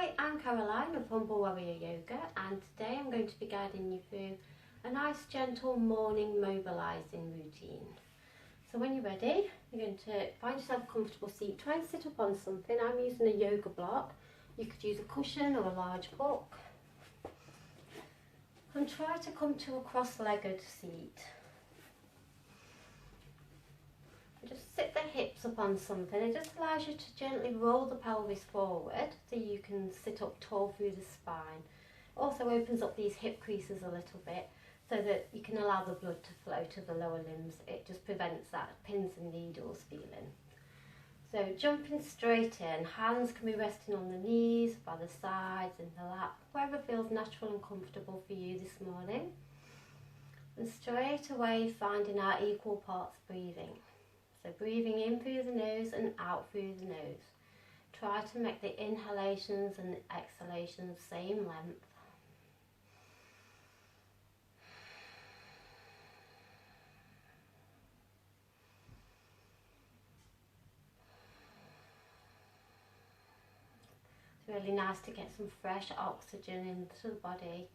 Hi, I'm Caroline of Humble Warrior Yoga, and today I'm going to be guiding you through a nice gentle morning mobilising routine. So when you're ready, you're going to find yourself a comfortable seat. Try and sit up on something. I'm using a yoga block. You could use a cushion or a large book. And try to come to a cross-legged seat. Just sit the hips up on something. It just allows you to gently roll the pelvis forward so you can sit up tall through the spine. Also opens up these hip creases a little bit so that you can allow the blood to flow to the lower limbs. It just prevents that pins and needles feeling. So jumping straight in, hands can be resting on the knees, by the sides, in the lap, wherever feels natural and comfortable for you this morning. And straight away finding our equal parts breathing. So breathing in through the nose and out through the nose. Try to make the inhalations and exhalations same length. It's really nice to get some fresh oxygen into the body.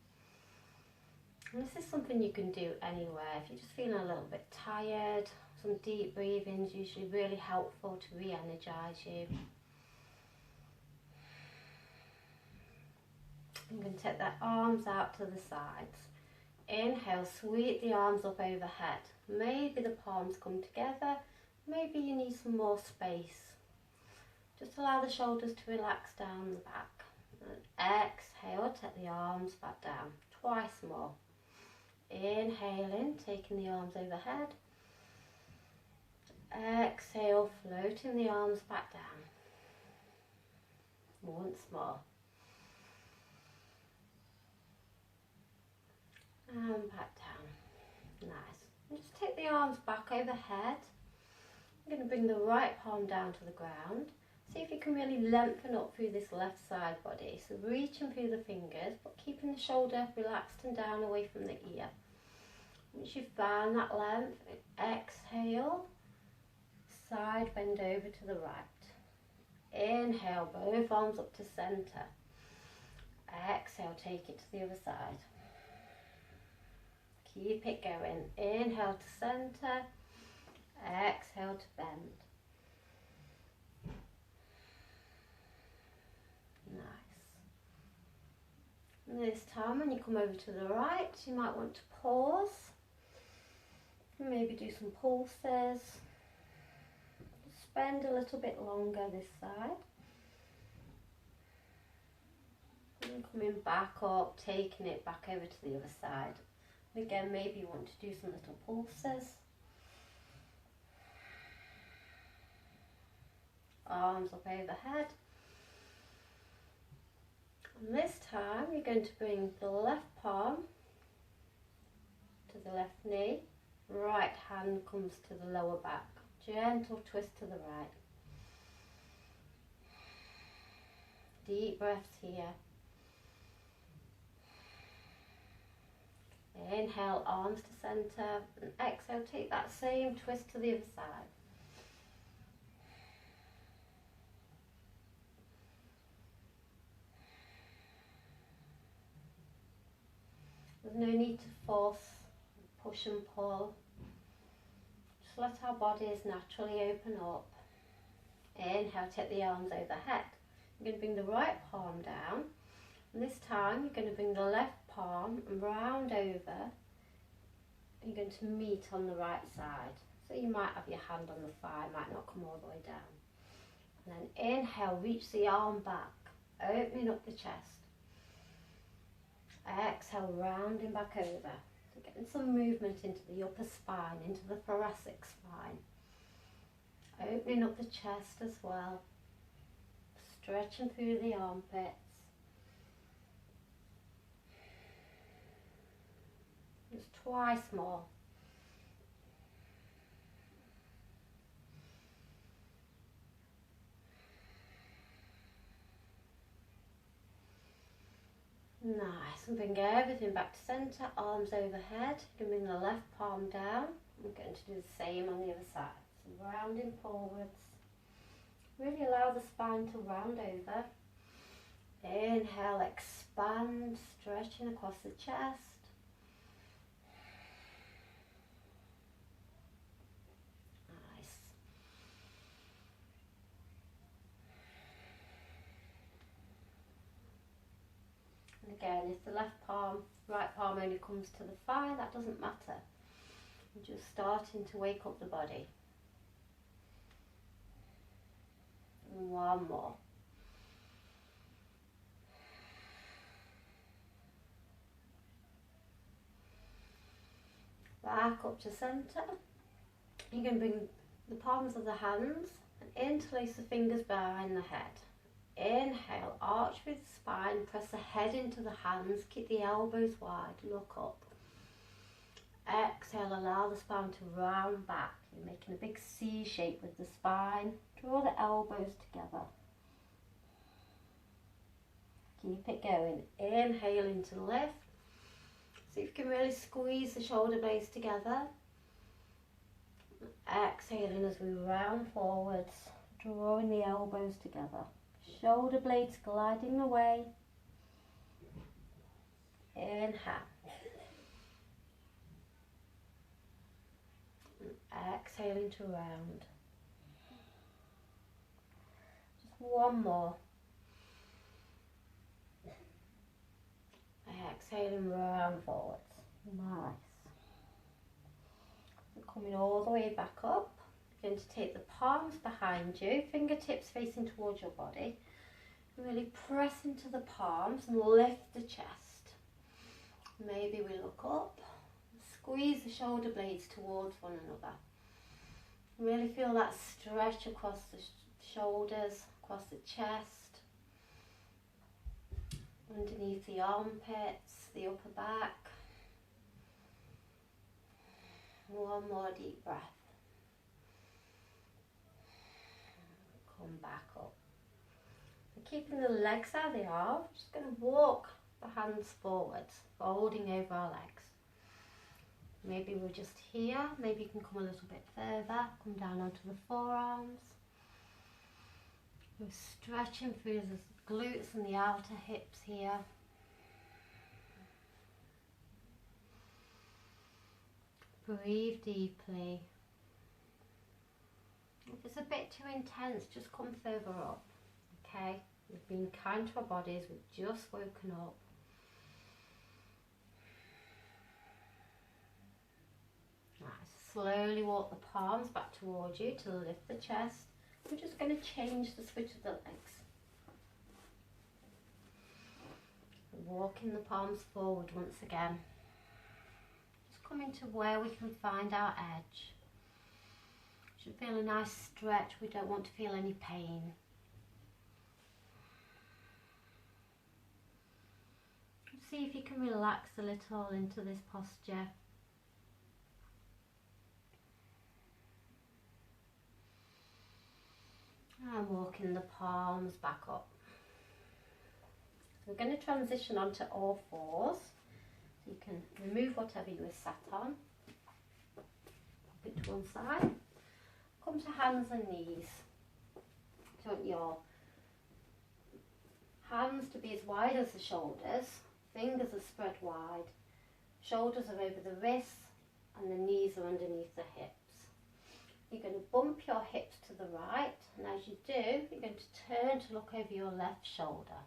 And this is something you can do anywhere. If you're just feeling a little bit tired, some deep breathing is usually really helpful to re-energise you. I'm going to take the arms out to the sides. Inhale, sweep the arms up overhead. Maybe the palms come together. Maybe you need some more space. Just allow the shoulders to relax down the back. And exhale, take the arms back down. Twice more. Inhaling, taking the arms overhead. Exhale, floating the arms back down. Once more. And back down. Nice. And just take the arms back overhead. I'm going to bring the right palm down to the ground. See if you can really lengthen up through this left side body. So reaching through the fingers, but keeping the shoulder relaxed and down away from the ear. Once you've found that length, exhale. Side bend over to the right. Inhale, both arms up to centre. Exhale, take it to the other side. Keep it going. Inhale to centre. Exhale to bend. Nice. And this time when you come over to the right, you might want to pause. And maybe do some pulses. Spend a little bit longer this side. And coming back up, taking it back over to the other side. And again, maybe you want to do some little pulses. Arms up overhead. And this time you're going to bring the left palm to the left knee. Right hand comes to the lower back. Gentle twist to the right. Deep breaths here. Inhale, arms to centre, and exhale, take that same twist to the other side. There's no need to force, push and pull. Just let our bodies naturally open up. Inhale, take the arms overhead. You're going to bring the right palm down. And this time you're going to bring the left palm round over. You're going to meet on the right side. So you might have your hand on the thigh, might not come all the way down. And then inhale, reach the arm back, opening up the chest. Exhale, rounding back over. So getting some movement into the upper spine, into the thoracic spine. Opening up the chest as well. Stretching through the armpits. Just twice more. Nice, and bring everything back to centre, arms overhead. You can bring the left palm down. I'm going to do the same on the other side. So rounding forwards. Really allow the spine to round over. Inhale, expand, stretching across the chest. Nice. And again, if the right palm only comes to the thigh, that doesn't matter. You're just starting to wake up the body. And one more. Back up to centre. You're going to bring the palms of the hands and interlace the fingers behind the head. Inhale, arch with the spine, press the head into the hands, keep the elbows wide, look up. Exhale, allow the spine to round back. You're making a big C shape with the spine. Draw the elbows together. Keep it going. Inhaling to lift. See if you can really squeeze the shoulder blades together. Exhaling as we round forwards, drawing the elbows together. Shoulder blades gliding away. Inhale. And exhaling to round. Just one more. Exhaling round forwards. Nice. So coming all the way back up. You're going to take the palms behind you, fingertips facing towards your body. And really press into the palms and lift the chest. Maybe we look up. Squeeze the shoulder blades towards one another. Really feel that stretch across the shoulders, across the chest, underneath the armpits, the upper back. One more deep breath. Come back up. So keeping the legs how they are, we're just going to walk the hands forwards, folding over our legs. Maybe we're just here, maybe you can come a little bit further, come down onto the forearms. We're stretching through the glutes and the outer hips here. Breathe deeply. If it's a bit too intense, just come further up, okay? We've been kind to our bodies, we've just woken up. Slowly walk the palms back towards you to lift the chest. We're just going to change the switch of the legs. Walking the palms forward once again. Just coming to where we can find our edge. Should feel a nice stretch. We don't want to feel any pain. See if you can relax a little into this posture. And walking the palms back up. We're going to transition onto all fours. So you can remove whatever you were sat on. Pop it to one side. Come to hands and knees. You want your hands to be as wide as the shoulders. Fingers are spread wide. Shoulders are over the wrists and the knees are underneath the hips. You're going to bump your hips to the right, and as you do, you're going to turn to look over your left shoulder.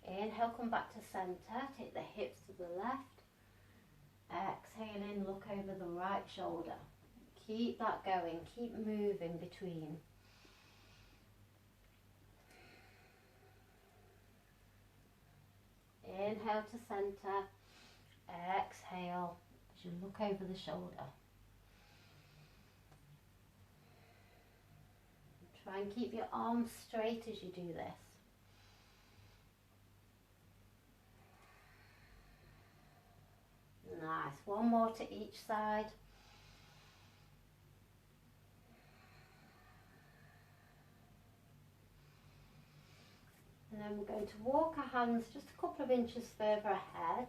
Inhale, come back to centre, take the hips to the left. Exhaling, look over the right shoulder. Keep that going, keep moving between. Inhale to centre, exhale as you look over the shoulder. Try and keep your arms straight as you do this. Nice. One more to each side. And then we're going to walk our hands just a couple of inches further ahead.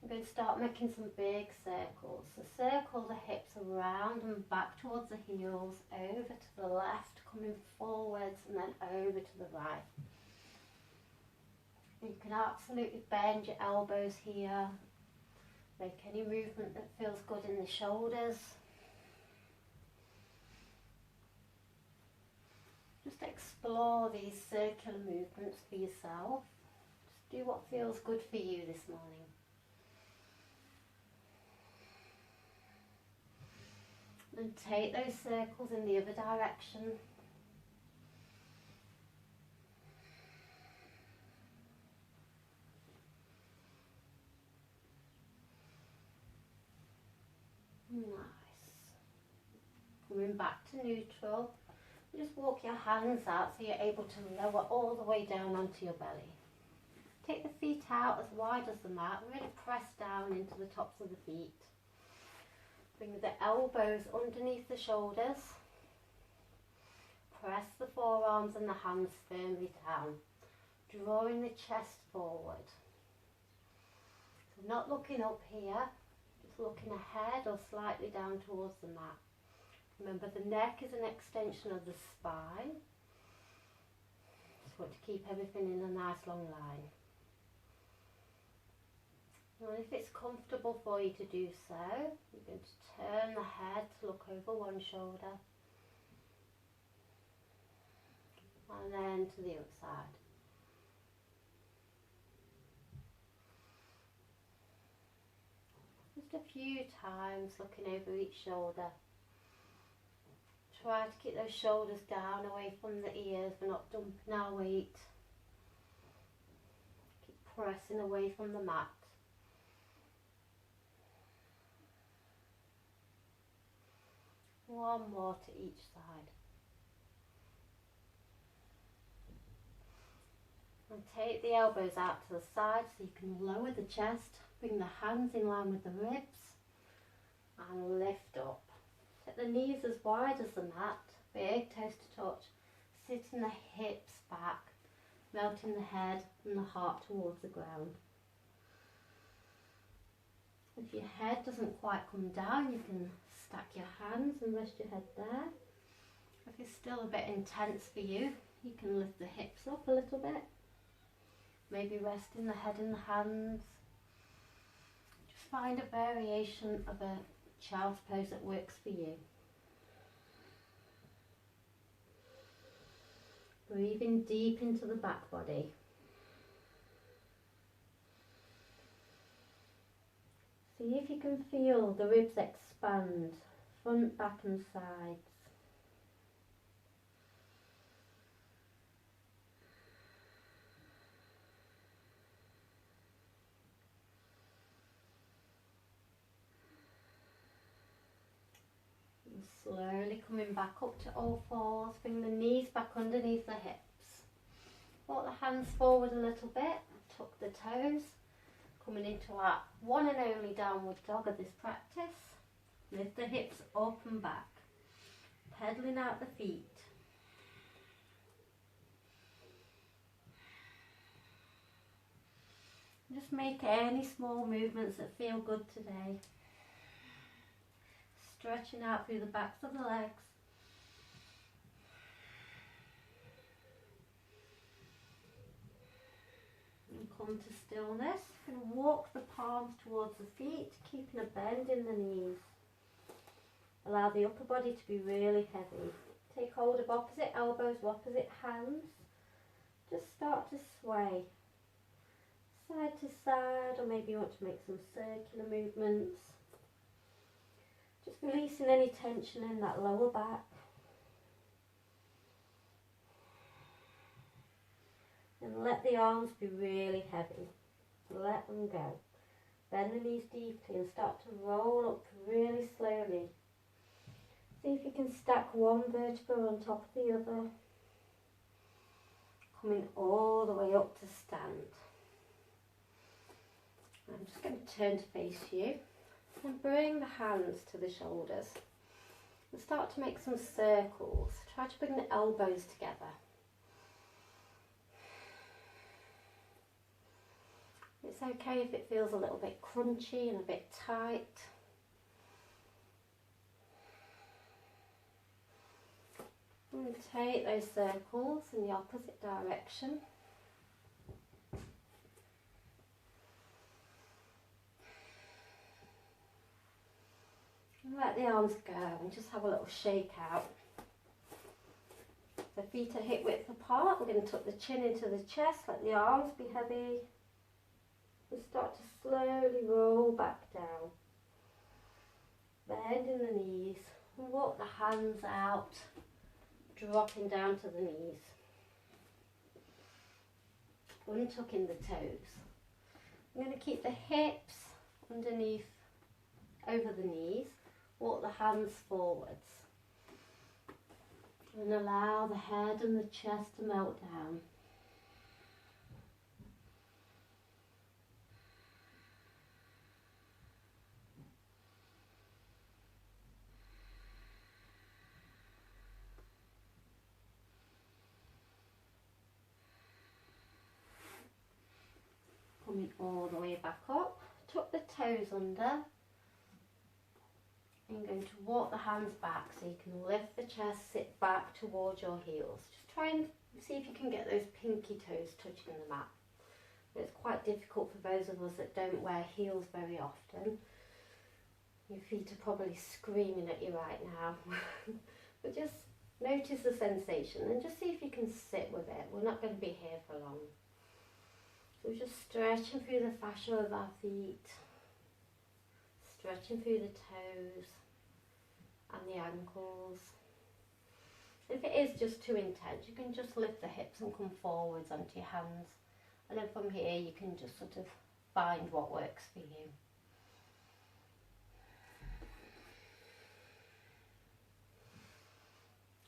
We're going to start making some big circles. So circle the hips around and back towards the heels, over to the left, coming forwards and then over to the right. You can absolutely bend your elbows here. Make any movement that feels good in the shoulders. Just explore these circular movements for yourself. Just do what feels good for you this morning. And take those circles in the other direction. Nice. Coming back to neutral. Just walk your hands out so you're able to lower all the way down onto your belly. Take the feet out as wide as the mat. Really press down into the tops of the feet. Bring the elbows underneath the shoulders. Press the forearms and the hands firmly down. Drawing the chest forward. So not looking up here. Just looking ahead or slightly down towards the mat. Remember, the neck is an extension of the spine. Just want to keep everything in a nice long line. And if it's comfortable for you to do so, you're going to turn the head to look over one shoulder. And then to the other side. Just a few times looking over each shoulder. Try to keep those shoulders down away from the ears. We're not dumping our weight. Keep pressing away from the mat. One more to each side. And take the elbows out to the side so you can lower the chest. Bring the hands in line with the ribs. And lift up. Set the knees as wide as the mat, big toes to touch, sitting the hips back, melting the head and the heart towards the ground. If your head doesn't quite come down, you can stack your hands and rest your head there. If it's still a bit intense for you, you can lift the hips up a little bit, maybe resting the head in the hands. Just find a variation of a child's pose that works for you. Breathing deep into the back body. See if you can feel the ribs expand, front, back and sides. Slowly coming back up to all fours, bring the knees back underneath the hips. Walk the hands forward a little bit, tuck the toes, coming into our one and only downward dog of this practice. Lift the hips up and back, pedaling out the feet. Just make any small movements that feel good today. Stretching out through the backs of the legs. And come to stillness. And walk the palms towards the feet, keeping a bend in the knees. Allow the upper body to be really heavy. Take hold of opposite elbows, opposite hands. Just start to sway. Side to side, or maybe you want to make some circular movements. Just releasing any tension in that lower back. And let the arms be really heavy. Let them go. Bend the knees deeply and start to roll up really slowly. See if you can stack one vertebra on top of the other. Coming all the way up to stand. I'm just going to turn to face you. And bring the hands to the shoulders and start to make some circles. Try to bring the elbows together. It's okay if it feels a little bit crunchy and a bit tight. And take those circles in the opposite direction. Let the arms go and just have a little shake out. The feet are hip width apart. We're going to tuck the chin into the chest, let the arms be heavy, and start to slowly roll back down. Bending the knees, and walk the hands out, dropping down to the knees. Untucking the toes. I'm going to keep the hips underneath, over the knees, walk the hands forwards. And allow the head and the chest to melt down. Coming all the way back up, tuck the toes under. I'm going to walk the hands back so you can lift the chest, sit back towards your heels. Just try and see if you can get those pinky toes touching the mat. It's quite difficult for those of us that don't wear heels very often. Your feet are probably screaming at you right now. But just notice the sensation and just see if you can sit with it. We're not going to be here for long. So we're just stretching through the fascia of our feet, stretching through the toes and the ankles. If it is just too intense, you can just lift the hips and come forwards onto your hands. And then from here you can just sort of find what works for you.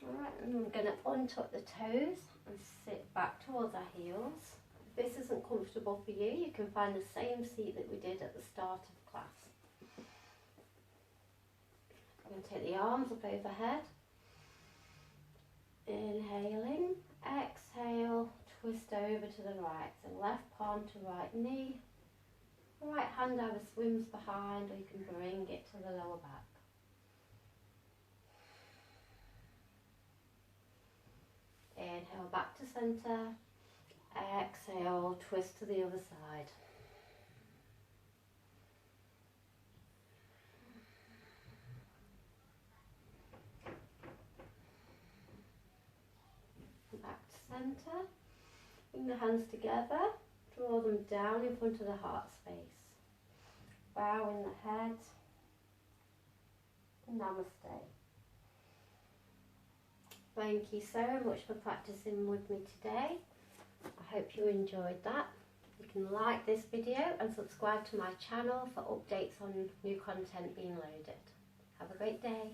Alright, and I'm going to untuck the toes and sit back towards our heels. If this isn't comfortable for you, you can find the same seat that we did at the start of class. I'm going to take the arms up overhead. Inhaling, exhale, twist over to the right. So left palm to right knee. Right hand either swims behind or you can bring it to the lower back. Inhale back to centre. Exhale, twist to the other side. Back to centre. Bring the hands together. Draw them down in front of the heart space. Bowing the head. Namaste. Thank you so much for practicing with me today. I hope you enjoyed that. You can like this video and subscribe to my channel for updates on new content being loaded. Have a great day.